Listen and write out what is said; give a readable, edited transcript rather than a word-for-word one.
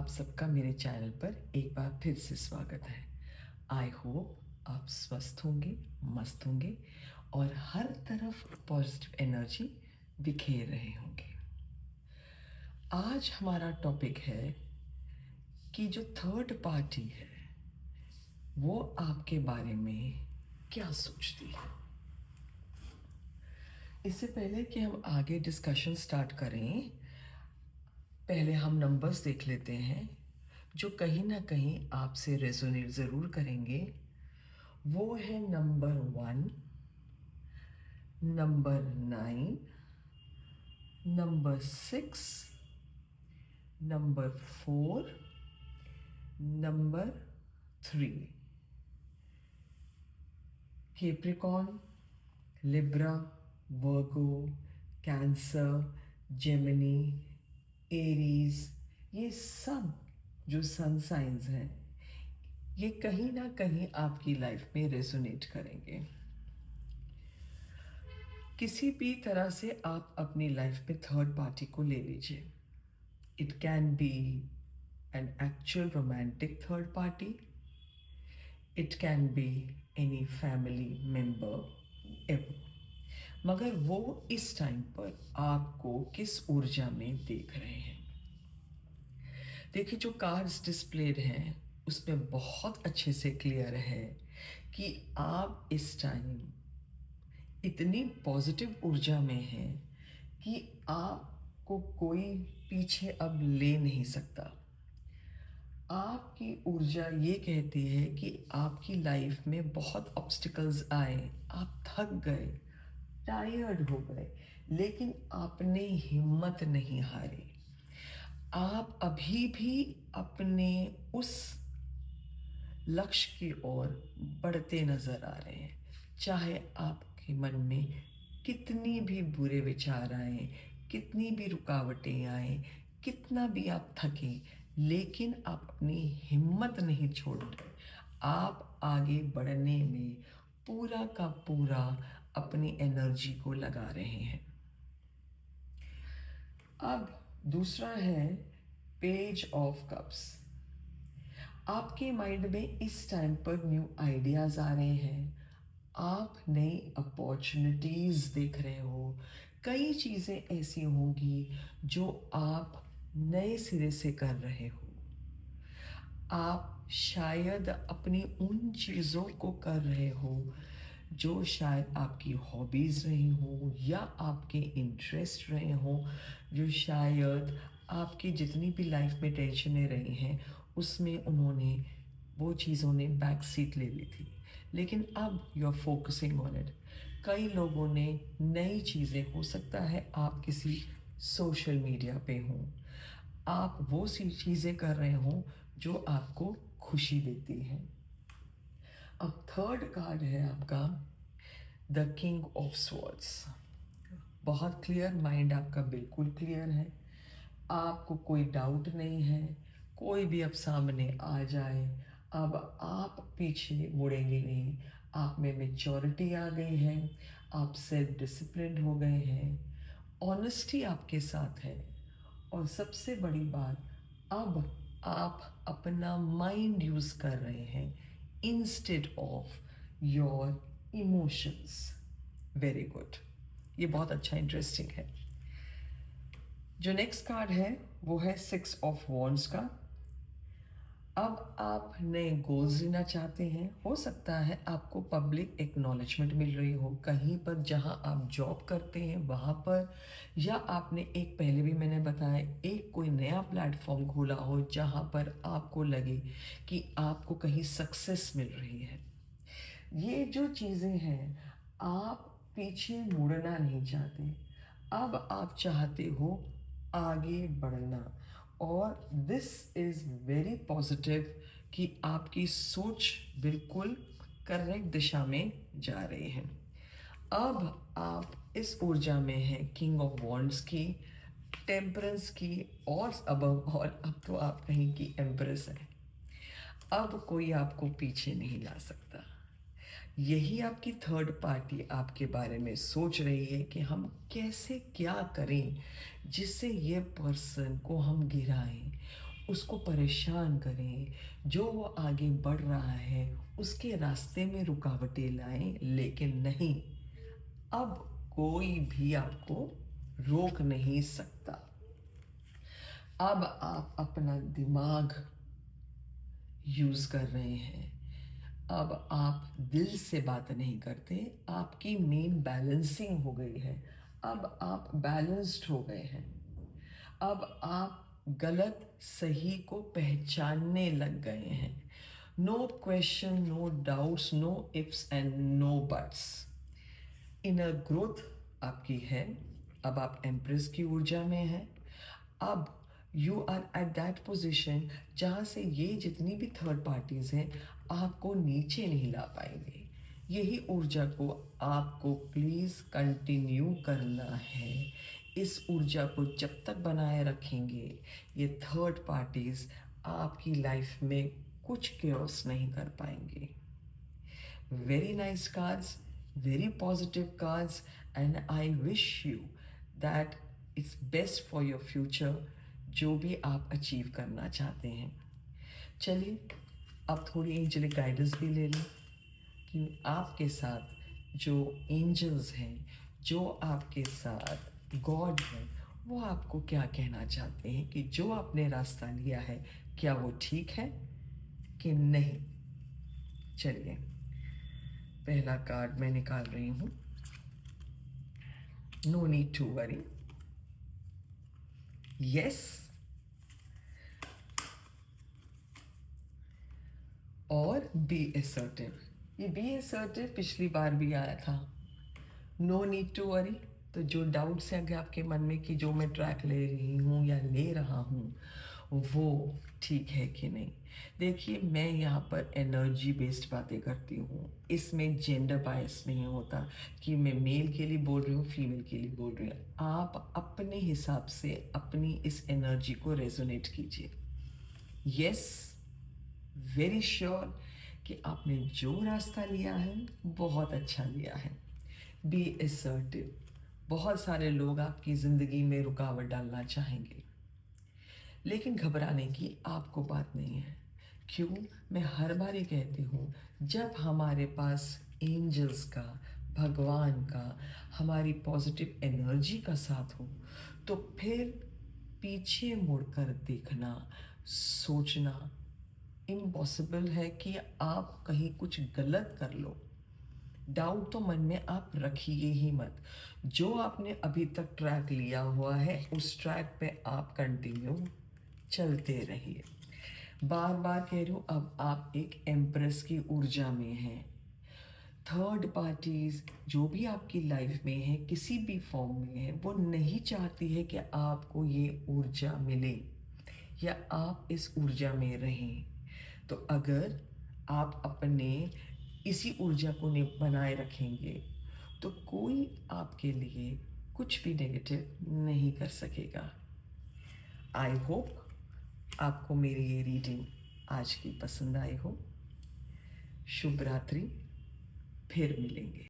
आप सबका मेरे चैनल पर एक बार फिर से स्वागत है। आई होप आप स्वस्थ होंगे, मस्त होंगे और हर तरफ पॉजिटिव एनर्जी बिखेर रहे होंगे। आज हमारा टॉपिक है कि जो थर्ड पार्टी है वो आपके बारे में क्या सोचती है। इससे पहले कि हम आगे डिस्कशन स्टार्ट करें, पहले हम नंबर्स देख लेते हैं जो कहीं ना कहीं आपसे रेजोनेट ज़रूर करेंगे। वो है number 1, number 9, number 6, number 4, number 3। Capricorn, Libra, Virgo, Cancer, Gemini, Aries, ये सब जो सन साइंस हैं ये कहीं ना कहीं आपकी लाइफ में रेजोनेट करेंगे। किसी भी तरह से आप अपनी लाइफ में थर्ड पार्टी को ले लीजिए। It can be an actual romantic third party, it can be any family member ever, मगर वो इस टाइम पर आपको किस ऊर्जा में देख रहे हैं। देखिए, जो कार्ड्स डिस्प्लेड हैं उसमें बहुत अच्छे से क्लियर है कि आप इस टाइम इतनी पॉजिटिव ऊर्जा में हैं कि आपको कोई पीछे अब ले नहीं सकता। आपकी ऊर्जा ये कहती है कि आपकी लाइफ में बहुत ऑब्स्टिकल्स आए, आप थक गए, टायर्ड हो गए, लेकिन आपने हिम्मत नहीं हारी। आप अभी भी अपने उस लक्ष्य की ओर बढ़ते नजर आ रहे हैं। चाहे आपके मन में कितनी भी बुरे विचार आए, कितनी भी रुकावटें आए, कितना भी आप थके, लेकिन आप अपनी हिम्मत नहीं छोड़ रहे। आप आगे बढ़ने में पूरा का पूरा अपनी एनर्जी को लगा रहे हैं। अब दूसरा है पेज ऑफ कप्स। आपके माइंड में इस टाइम पर न्यू आइडियाज आ रहे हैं, आप नई अपॉर्चुनिटीज देख रहे हो। कई चीज़ें ऐसी होंगी जो आप नए सिरे से कर रहे हो। आप शायद अपनी उन चीज़ों को कर रहे हो जो शायद आपकी हॉबीज़ रही हो या आपके इंटरेस्ट रहे हो, जो शायद आपकी जितनी भी लाइफ में टेंशनें रही हैं उसमें उन्होंने वो चीज़ों ने बैक सीट ले ली थी, लेकिन अब you are focusing on it. कई लोगों ने नई चीज़ें, हो सकता है आप किसी सोशल मीडिया पे हों, आप वो सी चीज़ें कर रहे हों जो आपको खुशी देती हैं। अब थर्ड कार्ड है आपका द किंग ऑफ स्वॉर्ड्स। बहुत क्लियर माइंड आपका, बिल्कुल क्लियर है, आपको कोई डाउट नहीं है। कोई भी अब सामने आ जाए, अब आप पीछे मुड़ेंगे नहीं। आप में मेच्योरिटी आ गई है, आप सेल्फ डिसिप्लिन हो गए हैं, ऑनेस्टी आपके साथ है, और सबसे बड़ी बात, अब आप अपना माइंड यूज कर रहे हैं instead of your emotions. Very good, ये बहुत अच्छा, इंटरेस्टिंग है। जो नेक्स्ट कार्ड है वो है 6 ऑफ वॉन्ड्स का। अब आप नए गोल्स लेना चाहते हैं। हो सकता है आपको पब्लिक एक्नॉलेजमेंट मिल रही हो कहीं पर जहां आप जॉब करते हैं वहां पर, या आपने एक, पहले भी मैंने बताया, एक कोई नया प्लेटफॉर्म खोला हो जहां पर आपको लगे कि आपको कहीं सक्सेस मिल रही है। ये जो चीज़ें हैं, आप पीछे मुड़ना नहीं चाहते, अब आप चाहते हो आगे बढ़ना, और दिस इज़ वेरी पॉजिटिव कि आपकी सोच बिल्कुल करेक्ट दिशा में जा रही है। अब आप इस ऊर्जा में हैं किंग ऑफ वॉन्ड्स की, टेम्परेंस की, और अबव ऑल अब तो आप कहीं की एम्प्रेस है। अब कोई आपको पीछे नहीं ला सकता। यही आपकी थर्ड पार्टी आपके बारे में सोच रही है कि हम कैसे क्या करें जिससे ये पर्सन को हम गिराएं, उसको परेशान करें, जो वो आगे बढ़ रहा है उसके रास्ते में रुकावटें लाएं, लेकिन नहीं, अब कोई भी आपको रोक नहीं सकता। अब आप अपना दिमाग यूज़ कर रहे हैं। अब आप दिल से बात नहीं करते, आपकी मेन बैलेंसिंग हो गई है। अब आप बैलेंस्ड हो गए हैं। अब आप गलत सही को पहचानने लग गए हैं। No question, no doubts, no ifs and no buts. Inner growth आपकी है। अब आप एम्प्रेस की ऊर्जा में हैं। अब you are at that position जहाँ से ये जितनी भी थर्ड पार्टीज हैं आपको नीचे नहीं ला पाएंगे। यही ऊर्जा को आपको प्लीज़ कंटिन्यू करना है। इस ऊर्जा को जब तक बनाए रखेंगे ये थर्ड पार्टीज आपकी लाइफ में कुछ केओस नहीं कर पाएंगे। Very nice cards, very positive cards, and I wish you that it's best for your future जो भी आप अचीव करना चाहते हैं। चलिए अब थोड़ी एंजलिक गाइडेंस भी ले लें कि आपके साथ जो एंजल्स हैं, जो आपके साथ गॉड हैं, वो आपको क्या कहना चाहते हैं कि जो आपने रास्ता लिया है क्या वो ठीक है कि नहीं। चलिए पहला कार्ड मैं निकाल रही हूँ। No need to worry, yes और बी असर्टिव। ये बी असर्टिव पिछली बार भी आया था। नो नीड टू वरी, तो जो डाउट्स हैं अगर आपके मन में कि जो मैं ट्रैक ले रही हूँ या ले रहा हूँ वो ठीक है कि नहीं। देखिए मैं यहाँ पर एनर्जी बेस्ड बातें करती हूँ, इसमें जेंडर बायस नहीं होता कि मैं मेल के लिए बोल रही हूँ फीमेल के लिए बोल रही हूँ। आप अपने हिसाब से अपनी इस एनर्जी को रेजोनेट कीजिए। यस, वेरी श्योर कि आपने जो रास्ता लिया है बहुत अच्छा लिया है। Be assertive. बहुत सारे लोग आपकी ज़िंदगी में रुकावट डालना चाहेंगे, लेकिन घबराने की आपको बात नहीं है। क्यों? मैं हर बार ये कहती हूँ जब हमारे पास एंजल्स का, भगवान का, हमारी पॉजिटिव एनर्जी का साथ हो तो फिर पीछे मुड़कर देखना, सोचना इम्पॉसिबल है कि आप कहीं कुछ गलत कर लो। डाउट तो मन में आप रखिए ही मत। जो आपने अभी तक ट्रैक लिया हुआ है उस ट्रैक पे आप कंटिन्यू चलते रहिए। बार बार कह रही हूँ, अब आप एक एम्प्रेस की ऊर्जा में हैं। थर्ड पार्टीज जो भी आपकी लाइफ में है किसी भी फॉर्म में है वो नहीं चाहती है कि आपको ये ऊर्जा मिले या आप इस ऊर्जा में रहें। तो अगर आप अपने इसी ऊर्जा को बनाए रखेंगे तो कोई आपके लिए कुछ भी नेगेटिव नहीं कर सकेगा। आई होप आपको मेरी ये रीडिंग आज की पसंद आई हो। शुभ रात्रि, फिर मिलेंगे।